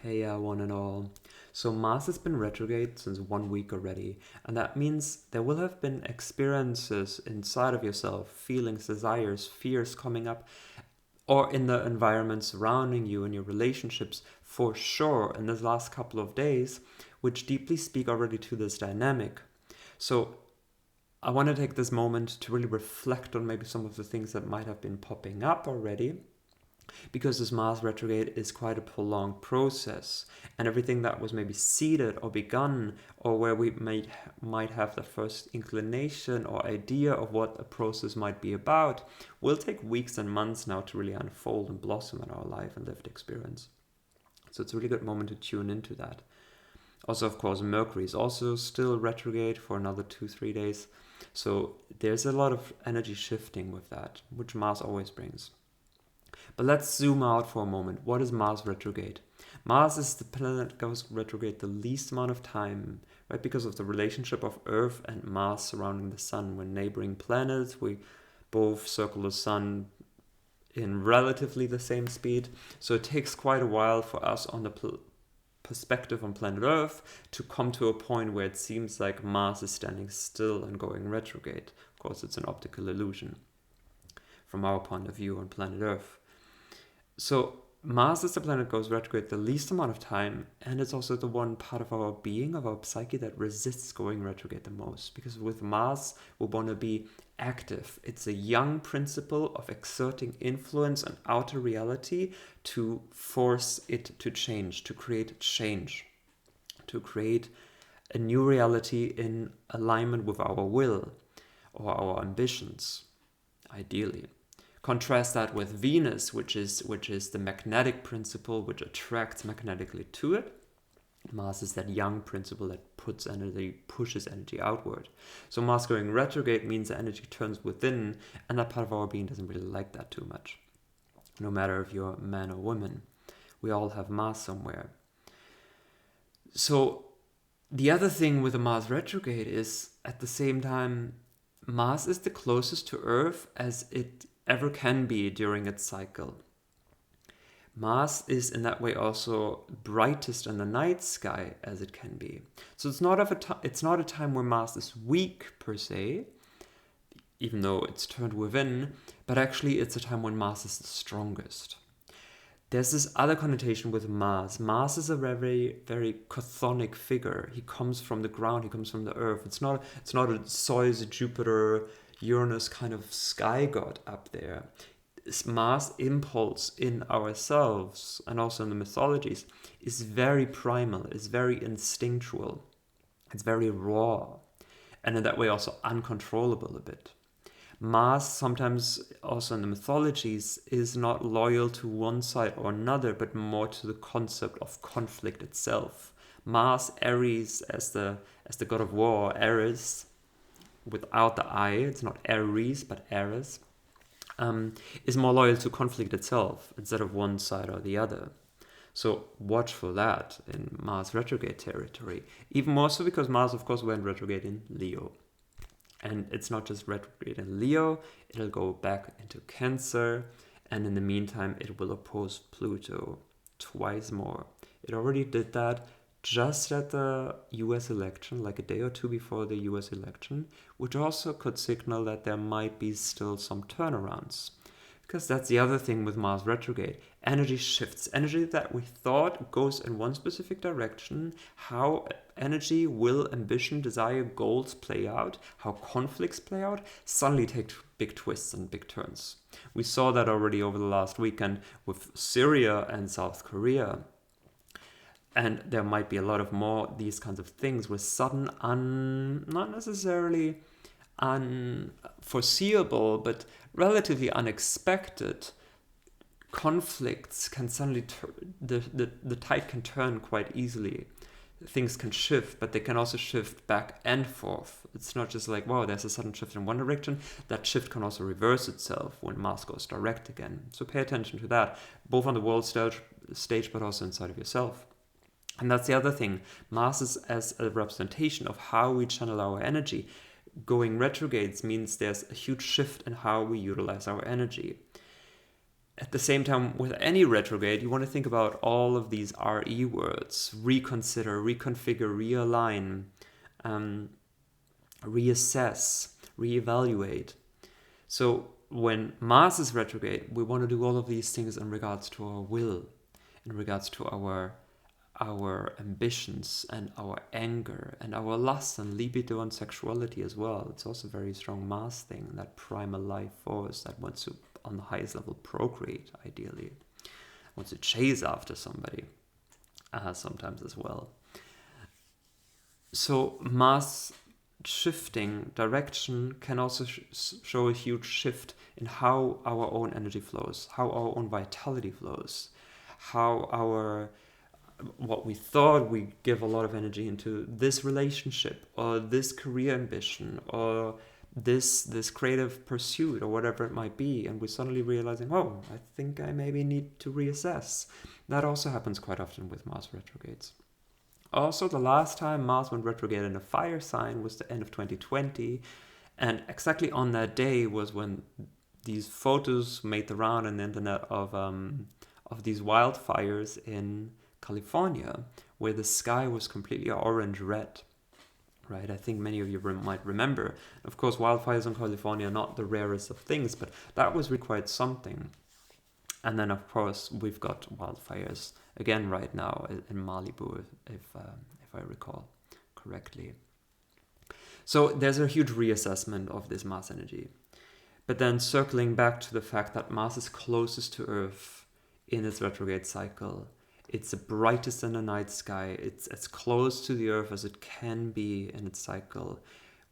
Hey, one and all. So Mars has been retrograde since 1 week already, and that means there will have been experiences inside of yourself, feelings, desires, fears coming up, or in the environment surrounding you and your relationships for sure in this last couple of days, which deeply speak already to this dynamic. So I want to take this moment to really reflect on maybe some of the things that might have been popping up already, because this Mars retrograde is quite a prolonged process, and everything that was maybe seeded or begun, or where we might have the first inclination or idea of what a process might be about, will take weeks and months now to really unfold and blossom in our life and lived experience. So it's a really good moment to tune into that. Also, of course, Mercury is also still retrograde for another 2-3 days. So there's a lot of energy shifting with that, which Mars always brings. But let's zoom out for a moment. What is Mars retrograde? Mars is the planet that goes retrograde the least amount of time, right? Because of the relationship of Earth and Mars surrounding the Sun. We're neighboring planets. We both circle the Sun in relatively the same speed. So it takes quite a while for us on the perspective on planet Earth to come to a point where it seems like Mars is standing still and going retrograde. Of course, it's an optical illusion from our point of view on planet Earth. So Mars is the planet that goes retrograde the least amount of time, and it's also the one part of our being, of our psyche, that resists going retrograde the most. Because with Mars, we want to be active. It's a young principle of exerting influence on outer reality to force it to change, to create change, to create a new reality in alignment with our will or our ambitions, ideally. Contrast that with Venus, which is the magnetic principle which attracts magnetically to it. Mars is that young principle that pushes energy outward. So Mars going retrograde means the energy turns within, and that part of our being doesn't really like that too much. No matter if you're a man or woman, we all have Mars somewhere. So the other thing with the Mars retrograde is, at the same time, Mars is the closest to Earth as it ever can be during its cycle. Mars is in that way also brightest in the night sky as it can be. So it's not a time where Mars is weak per se, even though it's turned within, but actually it's a time when Mars is the strongest. There's this other connotation with Mars. Mars is a very, very chthonic figure. He comes from the ground, he comes from the earth. It's not a Zeus, Jupiter, Uranus kind of sky god up there. Mars impulse in ourselves and also in the mythologies is very primal, is very instinctual, it's very raw, and in that way also uncontrollable a bit. Mars sometimes also in the mythologies is not loyal to one side or another, but more to the concept of conflict itself. Mars, Ares, as the god of war, Ares, without the I, it's not Ares, but Ares, is more loyal to conflict itself instead of one side or the other. So watch for that in Mars retrograde territory. Even more so because Mars, of course, went retrograde in Leo. And it's not just retrograde in Leo, it'll go back into Cancer, and in the meantime, it will oppose Pluto twice more. It already did that just at the US election, like a day or two before the US election, which also could signal that there might be still some turnarounds. Because that's the other thing with Mars retrograde. Energy shifts. Energy that we thought goes in one specific direction, how energy, will, ambition, desire, goals play out, how conflicts play out, suddenly take big twists and big turns. We saw that already over the last weekend with Syria and South Korea. And there might be a lot of more these kinds of things with sudden, not necessarily unforeseeable, but relatively unexpected conflicts can suddenly the tide can turn quite easily. Things can shift, but they can also shift back and forth. It's not just like, wow, there's a sudden shift in one direction. That shift can also reverse itself when Mars goes direct again. So pay attention to that, both on the world stage, but also inside of yourself. And that's the other thing. Mars is as a representation of how we channel our energy. Going retrogrades means there's a huge shift in how we utilize our energy. At the same time, with any retrograde, you want to think about all of these RE words: reconsider, reconfigure, realign, reassess, reevaluate. So when Mars is retrograde, we want to do all of these things in regards to our will, in regards to our ambitions and our anger and our lust and libido and sexuality as well. It's also a very strong Mars thing, that primal life force that wants to, on the highest level, procreate, ideally. Wants to chase after somebody, sometimes as well. So Mars shifting direction can also show a huge shift in how our own energy flows, how our own vitality flows, how what we thought we give a lot of energy into this relationship or this career ambition or this creative pursuit or whatever it might be, and we're suddenly realizing, oh, I think I maybe need to reassess. That also happens quite often with Mars retrogrades. Also, the last time Mars went retrograde in a fire sign was the end of 2020, and exactly on that day was when these photos made the round on the internet of these wildfires in California, where the sky was completely orange-red. Right, I think many of you might remember. Of course, wildfires in California are not the rarest of things, but that was really quite something. And then, of course, we've got wildfires again right now in Malibu, if I recall correctly. So there's a huge reassessment of this Mars energy. But then circling back to the fact that Mars is closest to Earth in its retrograde cycle, it's the brightest in the night sky, it's as close to the Earth as it can be in its cycle,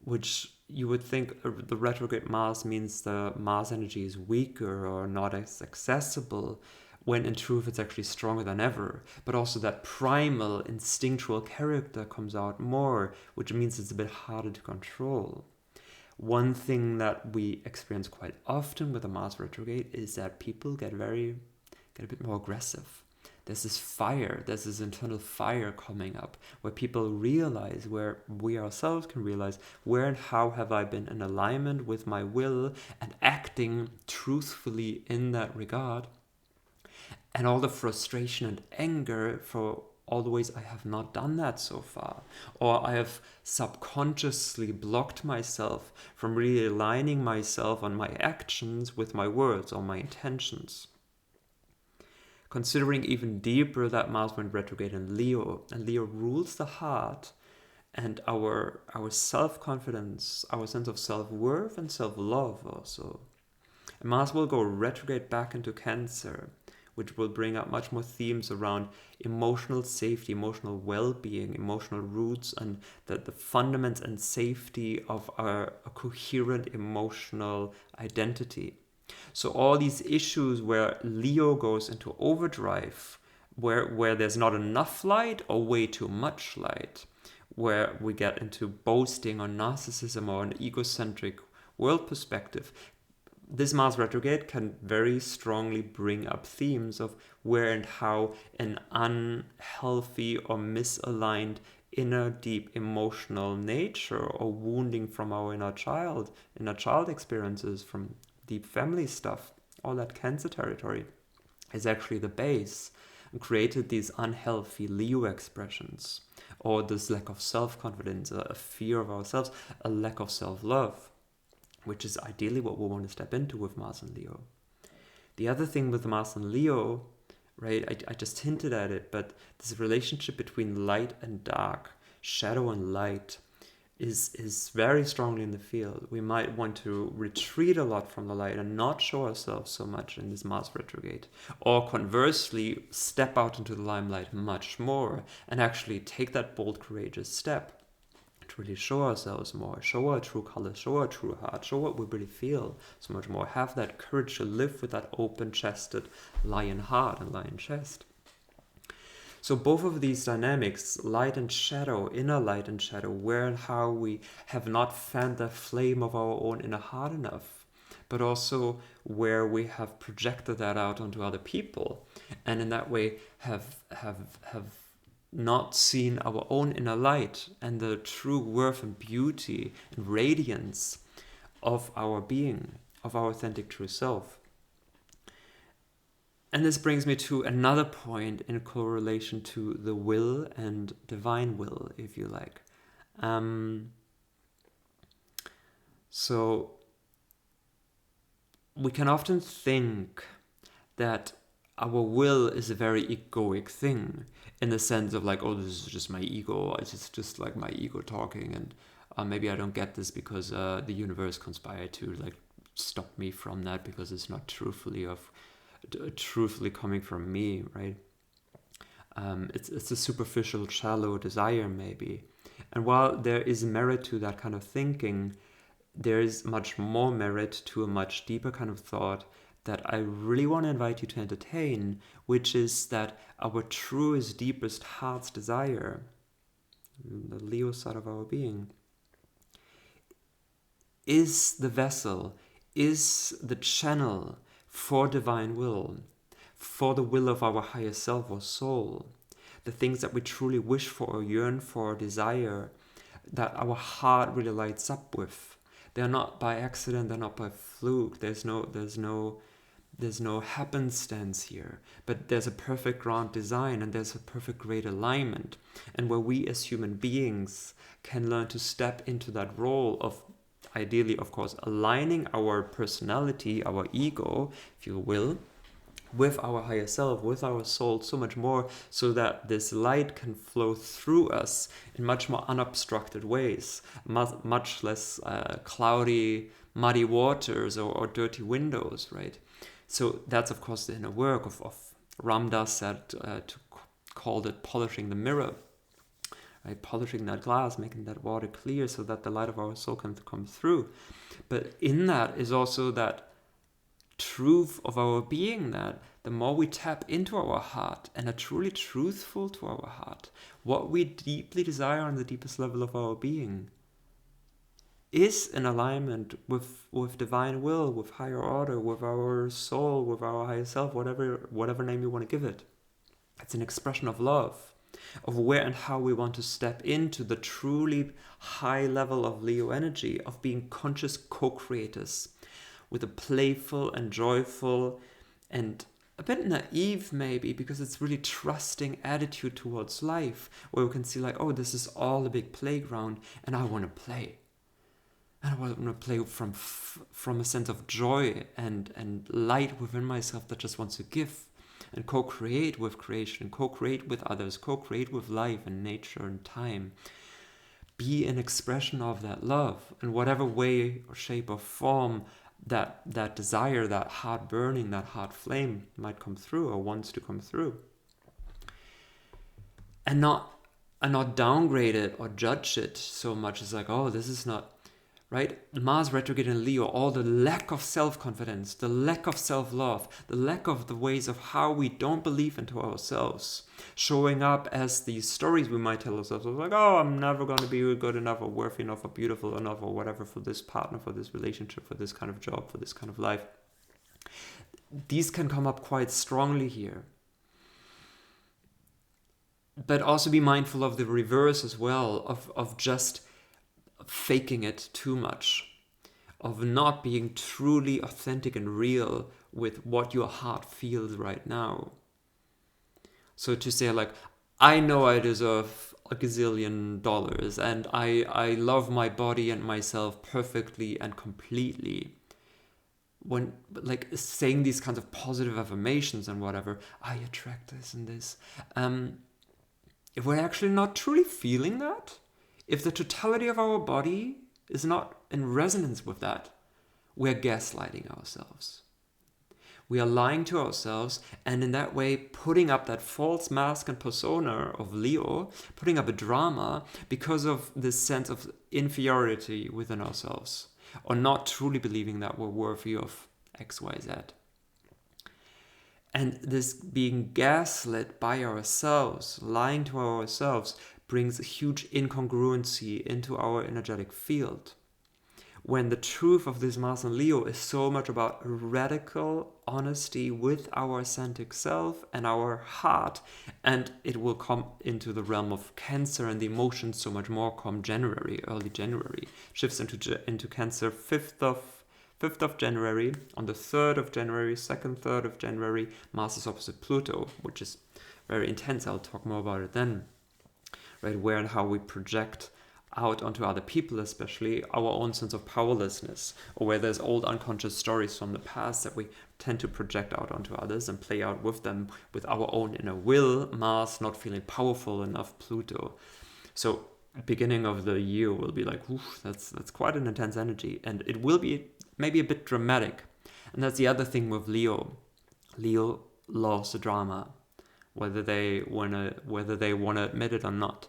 which you would think the retrograde Mars means the Mars energy is weaker or not as accessible, when in truth it's actually stronger than ever. But also that primal, instinctual character comes out more, which means it's a bit harder to control. One thing that we experience quite often with the Mars retrograde is that people get a bit more aggressive. There's this fire, there's this internal fire coming up where people realize, where we ourselves can realize, where and how have I been in alignment with my will and acting truthfully in that regard. And all the frustration and anger for all the ways I have not done that so far, or I have subconsciously blocked myself from really aligning myself on my actions with my words or my intentions. Considering even deeper that Mars went retrograde in Leo, and Leo rules the heart and our self-confidence, our sense of self-worth and self-love also. And Mars will go retrograde back into Cancer, which will bring up much more themes around emotional safety, emotional well-being, emotional roots, and the fundaments and safety of a coherent emotional identity. So all these issues where Leo goes into overdrive, where there's not enough light or way too much light, where we get into boasting or narcissism or an egocentric world perspective, this Mars retrograde can very strongly bring up themes of where and how an unhealthy or misaligned inner deep emotional nature or wounding from our inner child experiences, from deep family stuff, all that Cancer territory is actually the base and created these unhealthy Leo expressions, or this lack of self-confidence, a fear of ourselves, a lack of self-love, which is ideally what we want to step into with Mars and Leo. The other thing with Mars and Leo, right, I just hinted at it, but this relationship between light and dark, shadow and light, is very strongly in the field. We might want to retreat a lot from the light and not show ourselves so much in this Mars retrograde. Or conversely, step out into the limelight much more and actually take that bold, courageous step to really show ourselves more, show our true colors, show our true heart, show what we really feel so much more. Have that courage to live with that open-chested lion heart and lion chest. So both of these dynamics, light and shadow, inner light and shadow, where and how we have not fanned the flame of our own inner heart enough, but also where we have projected that out onto other people, and in that way have not seen our own inner light and the true worth and beauty and radiance of our being, of our authentic true self. And this brings me to another point in correlation to the will and divine will, if you like. So we can often think that our will is a very egoic thing, in the sense of like, oh, this is just my ego, it's just like my ego talking, and maybe I don't get this because the universe conspired to like stop me from that because it's not truthfully coming from me, right? It's a superficial, shallow desire maybe. And while there is merit to that kind of thinking, there is much more merit to a much deeper kind of thought that I really want to invite you to entertain, which is that our truest, deepest heart's desire, the Leo side of our being, is the vessel, is the channel for divine will, for the will of our higher self or soul, the things that we truly wish for or yearn for or desire, that our heart really lights up with. They're not by accident, they're not by fluke, there's no happenstance here, but there's a perfect ground design and there's a perfect great alignment. And where we as human beings can learn to step into that role of, ideally, of course, aligning our personality, our ego, if you will, with our higher self, with our soul, so much more, so that this light can flow through us in much more unobstructed ways, much less cloudy, muddy waters or dirty windows, right? So that's, of course, the inner work of Ram Dass said called it polishing the mirror, right? Polishing that glass, making that water clear so that the light of our soul can come through. But in that is also that truth of our being, that the more we tap into our heart and are truly truthful to our heart, what we deeply desire on the deepest level of our being is in alignment with divine will, with higher order, with our soul, with our higher self, whatever name you want to give it. It's an expression of love, of where and how we want to step into the truly high level of Leo energy, of being conscious co-creators with a playful and joyful and a bit naive maybe, because it's really trusting attitude towards life, where we can see like, oh, this is all a big playground and I want to play. And I want to play from a sense of joy and light within myself that just wants to give and co-create with creation, co-create with others, co-create with life and nature and time. Be an expression of that love in whatever way or shape or form that desire, that heart burning, that heart flame might come through or wants to come through. And not downgrade it or judge it so much as like, oh, this is not right. Mars retrograde in Leo, all the lack of self-confidence, the lack of self-love, the lack of the ways of how we don't believe into ourselves, showing up as these stories we might tell ourselves of like, oh, I'm never going to be good enough or worthy enough or beautiful enough or whatever for this partner, for this relationship, for this kind of job, for this kind of life. These can come up quite strongly here. But also be mindful of the reverse as well, of just faking it too much, of not being truly authentic and real with what your heart feels right now. So to say like, I know I deserve a gazillion dollars and I love my body and myself perfectly and completely. When like saying these kinds of positive affirmations and whatever, I attract this and this. If we're actually not truly feeling that, if the totality of our body is not in resonance with that, we're gaslighting ourselves. We are lying to ourselves, and in that way putting up that false mask and persona of Leo, putting up a drama because of this sense of inferiority within ourselves, or not truly believing that we're worthy of X, Y, Z. And this being gaslit by ourselves, lying to ourselves, brings a huge incongruency into our energetic field. When the truth of this Mars and Leo is so much about radical honesty with our authentic self and our heart, and it will come into the realm of Cancer, and the emotions so much more come January, early January, shifts into Cancer 5th 5th of January, on the 3rd of January, 2nd, 3rd of January, Mars is opposite Pluto, which is very intense. I'll talk more about it then, right? Where and how we project out onto other people, especially our own sense of powerlessness, or where there's old unconscious stories from the past that we tend to project out onto others and play out with them with our own inner will. Mars not feeling powerful enough, Pluto. So beginning of the year will be like, oof, that's quite an intense energy, and it will be maybe a bit dramatic. And that's the other thing with Leo. Leo loves the drama, whether they wanna admit it or not.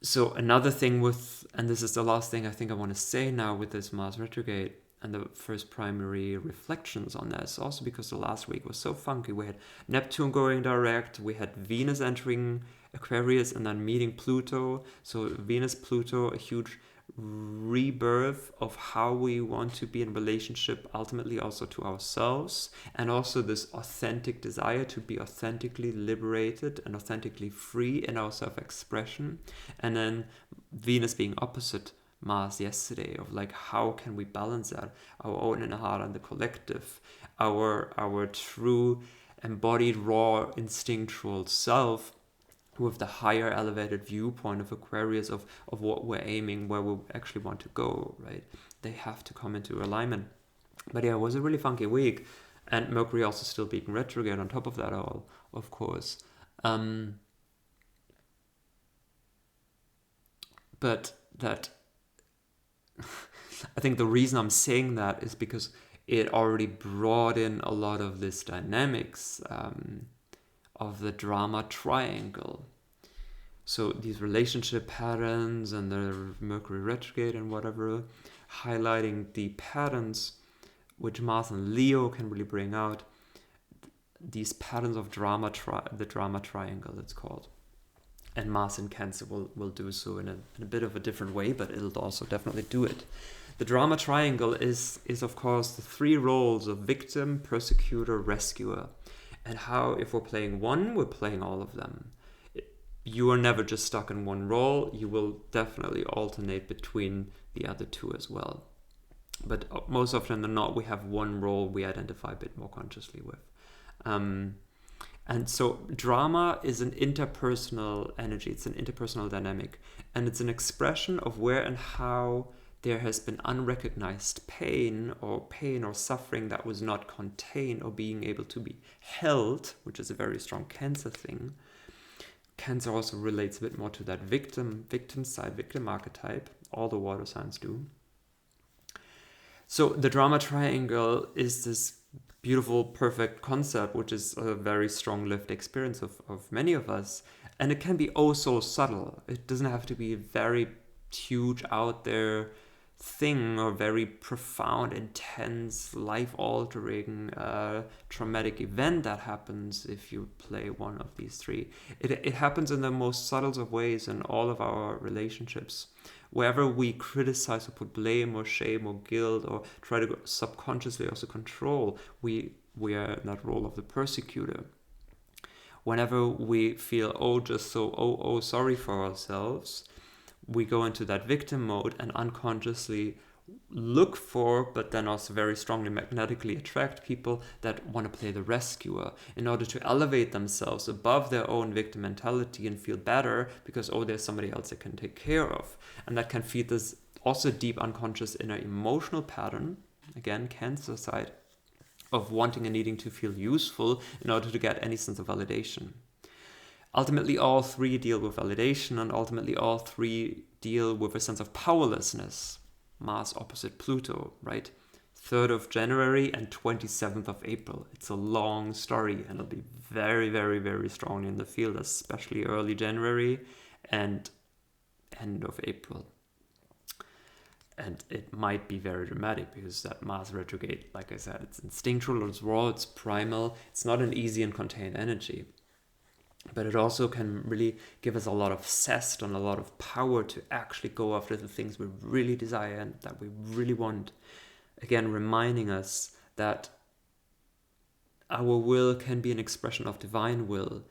So another thing with, and this is the last thing I think I want to say now with this Mars retrograde and the first primary reflections on this, also because the last week was so funky. We had Neptune going direct, we had Venus entering Aquarius and then meeting Pluto. So Venus, Pluto, a huge rebirth of how we want to be in relationship, ultimately also to ourselves, and also this authentic desire to be authentically liberated and authentically free in our self-expression. And then Venus being opposite Mars yesterday, of like, how can we balance that, our own inner heart and the collective, our true embodied raw instinctual self, with the higher elevated viewpoint of Aquarius of what we're aiming, where we actually want to go, right? They have to come into alignment. But yeah, it was a really funky week. And Mercury also still being retrograde on top of that all, of course. But that, I think the reason I'm saying that is because it already brought in a lot of this dynamics of the drama triangle. So these relationship patterns and the Mercury retrograde and whatever, highlighting the patterns which Mars and Leo can really bring out, these patterns of drama, the drama triangle it's called. And Mars in Cancer will do so in a bit of a different way, but it'll also definitely do it. The drama triangle is of course the three roles of victim, persecutor, rescuer. And how, if we're playing one, we're playing all of them. You are never just stuck in one role. You will definitely alternate between the other two as well. But most often than not, we have one role we identify a bit more consciously with. And so drama is an interpersonal energy. It's an interpersonal dynamic. And it's an expression of where and how there has been unrecognized pain or suffering that was not contained or being able to be held, which is a very strong Cancer thing. Cancer also relates a bit more to that victim side, victim archetype. All the water signs do. So the drama triangle is this beautiful, perfect concept, which is a very strong lived experience of many of us. And it can be oh so subtle. It doesn't have to be a very huge out there thing or very profound, intense, life-altering, traumatic event that happens if you play one of these three. It happens in the most subtle of ways in all of our relationships. Wherever we criticize or put blame or shame or guilt or try to subconsciously also control, we are in that role of the persecutor. Whenever we feel sorry for ourselves, we go into that victim mode and unconsciously look for, but then also very strongly magnetically attract people that want to play the rescuer in order to elevate themselves above their own victim mentality and feel better because, there's somebody else they can take care of. And that can feed this also deep unconscious inner emotional pattern, again, Cancer side, of wanting and needing to feel useful in order to get any sense of validation. Ultimately, all three deal with validation, and ultimately all three deal with a sense of powerlessness. Mars opposite Pluto, right? 3rd of January and 27th of April. It's a long story, and it'll be very, very, very strong in the field, especially early January and end of April. And it might be very dramatic because that Mars retrograde, like I said, it's instinctual, it's raw, it's primal. It's not an easy and contained energy. But it also can really give us a lot of zest and a lot of power to actually go after the things we really desire and that we really want. Again, reminding us that our will can be an expression of divine will,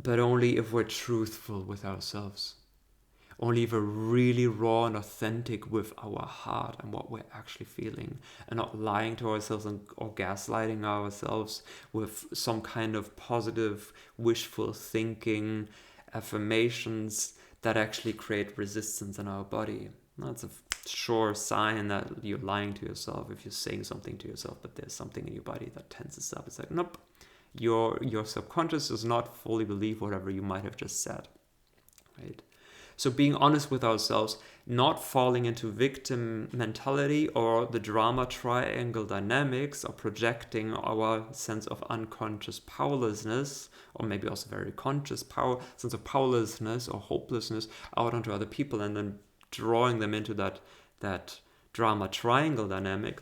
but only if we're truthful with ourselves. only if we're really raw and authentic with our heart and what we're actually feeling, and not lying to ourselves or gaslighting ourselves with some kind of positive, wishful thinking, affirmations that actually create resistance in our body. That's a sure sign that you're lying to yourself if you're saying something to yourself, but there's something in your body that tenses up. It's like, nope, your subconscious does not fully believe whatever you might have just said, right? So being honest with ourselves, not falling into victim mentality or the drama triangle dynamics, or projecting our sense of unconscious powerlessness, or maybe also very conscious sense of powerlessness or hopelessness out onto other people, and then drawing them into that drama triangle dynamic,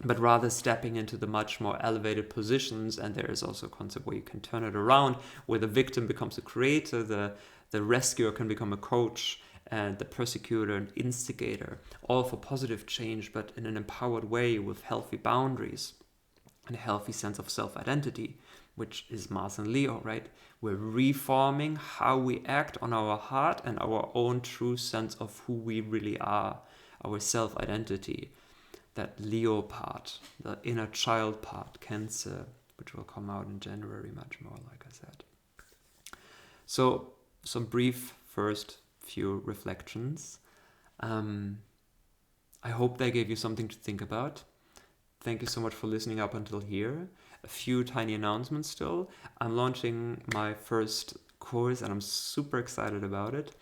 but rather stepping into the much more elevated positions. And there is also a concept where you can turn it around, where the victim becomes a creator, the rescuer can become a coach, and the persecutor an instigator, all for positive change, but in an empowered way with healthy boundaries and a healthy sense of self-identity, which is Mars and Leo, right? We're reforming how we act on our heart and our own true sense of who we really are, our self-identity. That Leo part, the inner child part, Cancer, which will come out in January much more, like I said. So, some brief first few reflections. I hope they gave you something to think about. Thank you so much for listening up until here. A few tiny announcements still. I'm launching my first course and I'm super excited about it.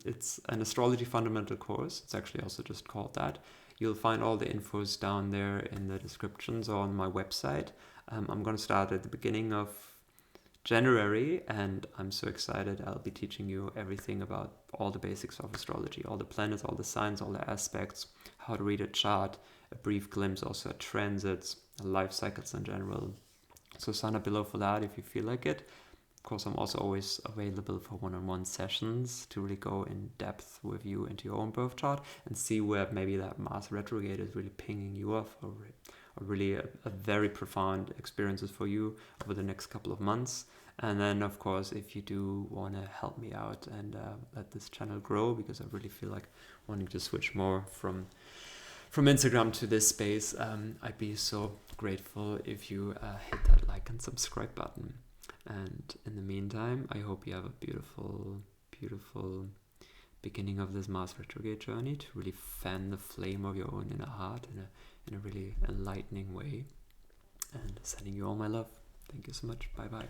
It's an astrology fundamental course. It's actually also just called that. You'll find all the infos down there in the descriptions or on my website. I'm going to start at the beginning of January, and I'm so excited. I'll be teaching you everything about all the basics of astrology, all the planets, all the signs, all the aspects, how to read a chart, a brief glimpse also at transits, life cycles in general. So sign up below for that if you feel like it. Of course, I'm also always available for one-on-one sessions to really go in depth with you into your own birth chart and see where maybe that Mars retrograde is really pinging you off, or really a very profound experiences for you over the next couple of months. And then, of course, if you do want to help me out and let this channel grow, because I really feel like wanting to switch more from Instagram to this space, I'd be so grateful if you hit that like and subscribe button. And in the meantime, I hope you have a beautiful, beautiful beginning of this Mars retrograde journey to really fan the flame of your own inner heart in a really enlightening way. And sending you all my love. Thank you so much. Bye bye.